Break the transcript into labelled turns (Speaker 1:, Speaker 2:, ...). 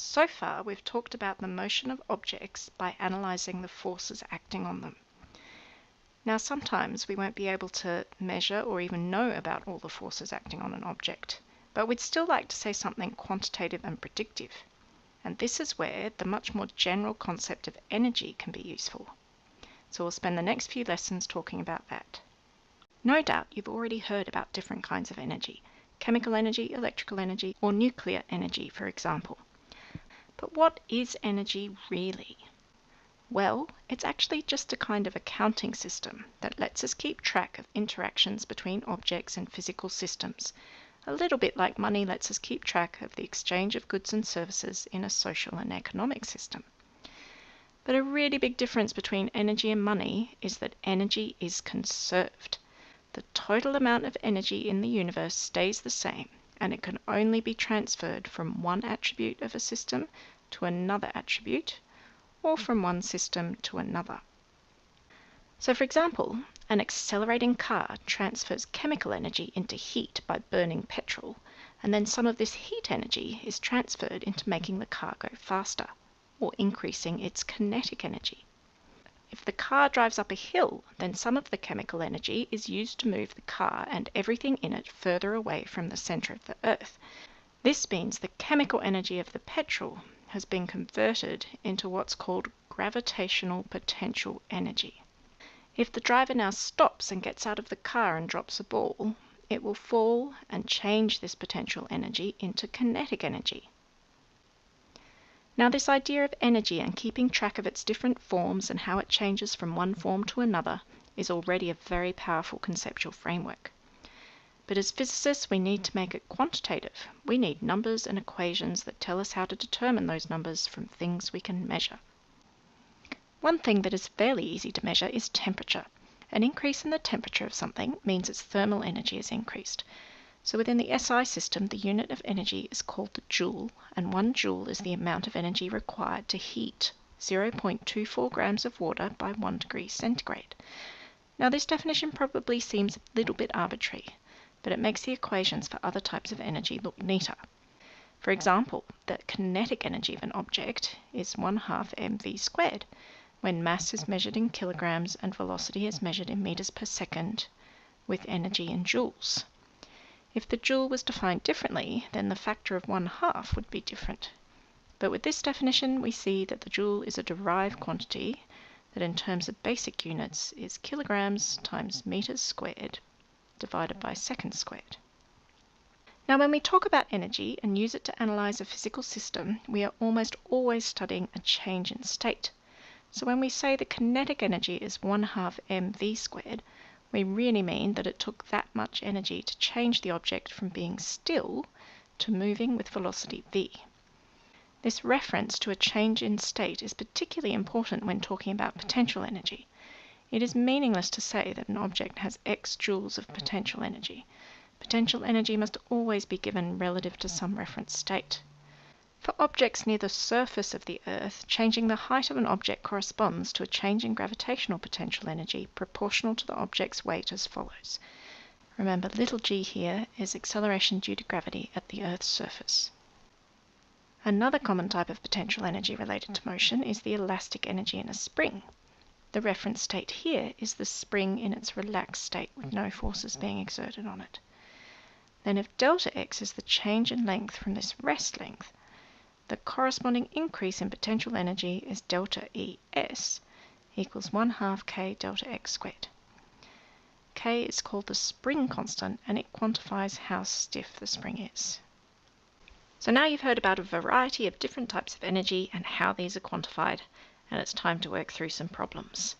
Speaker 1: So far, we've talked about the motion of objects by analysing the forces acting on them. Now, sometimes we won't be able to measure or even know about all the forces acting on an object, but we'd still like to say something quantitative and predictive. And this is where the much more general concept of energy can be useful. So we'll spend the next few lessons talking about that. No doubt you've already heard about different kinds of energy: chemical energy, electrical energy, or nuclear energy, for example. But what is energy really? Well, it's actually just a kind of accounting system that lets us keep track of interactions between objects and physical systems, a little bit like money lets us keep track of the exchange of goods and services in a social and economic system. But a really big difference between energy and money is that energy is conserved. The total amount of energy in the universe stays the same, and it can only be transferred from one attribute of a system to another attribute, or from one system to another. So for example, an accelerating car transfers chemical energy into heat by burning petrol, and then some of this heat energy is transferred into making the car go faster, or increasing its kinetic energy. If the car drives up a hill, then some of the chemical energy is used to move the car and everything in it further away from the centre of the Earth. This means the chemical energy of the petrol has been converted into what's called gravitational potential energy. If the driver now stops and gets out of the car and drops a ball, it will fall and change this potential energy into kinetic energy. Now, this idea of energy and keeping track of its different forms and how it changes from one form to another is already a very powerful conceptual framework. But as physicists, we need to make it quantitative. We need numbers and equations that tell us how to determine those numbers from things we can measure. One thing that is fairly easy to measure is temperature. An increase in the temperature of something means its thermal energy is increased. So within the SI system, the unit of energy is called the joule, and 1 joule is the amount of energy required to heat 0.24 grams of water by 1 degree centigrade. Now, this definition probably seems a little bit arbitrary, but it makes the equations for other types of energy look neater. For example, the kinetic energy of an object is 1/2 mv squared, when mass is measured in kilograms and velocity is measured in meters per second, with energy in joules. If the joule was defined differently, then the factor of 1/2 would be different. But with this definition, we see that the joule is a derived quantity that in terms of basic units is kilograms times meters squared divided by seconds squared. Now, when we talk about energy and use it to analyse a physical system, we are almost always studying a change in state. So when we say the kinetic energy is 1/2 mv squared, we really mean that it took that much energy to change the object from being still to moving with velocity v. This reference to a change in state is particularly important when talking about potential energy. It is meaningless to say that an object has x joules of potential energy. Potential energy must always be given relative to some reference state. For objects near the surface of the Earth, changing the height of an object corresponds to a change in gravitational potential energy proportional to the object's weight as follows. Remember, little g here is acceleration due to gravity at the Earth's surface. Another common type of potential energy related to motion is the elastic energy in a spring. The reference state here is the spring in its relaxed state with no forces being exerted on it. Then if delta x is the change in length from this rest length, the corresponding increase in potential energy is delta Es equals 1/2 k delta x squared. K is called the spring constant, and it quantifies how stiff the spring is. So now you've heard about a variety of different types of energy and how these are quantified, and it's time to work through some problems.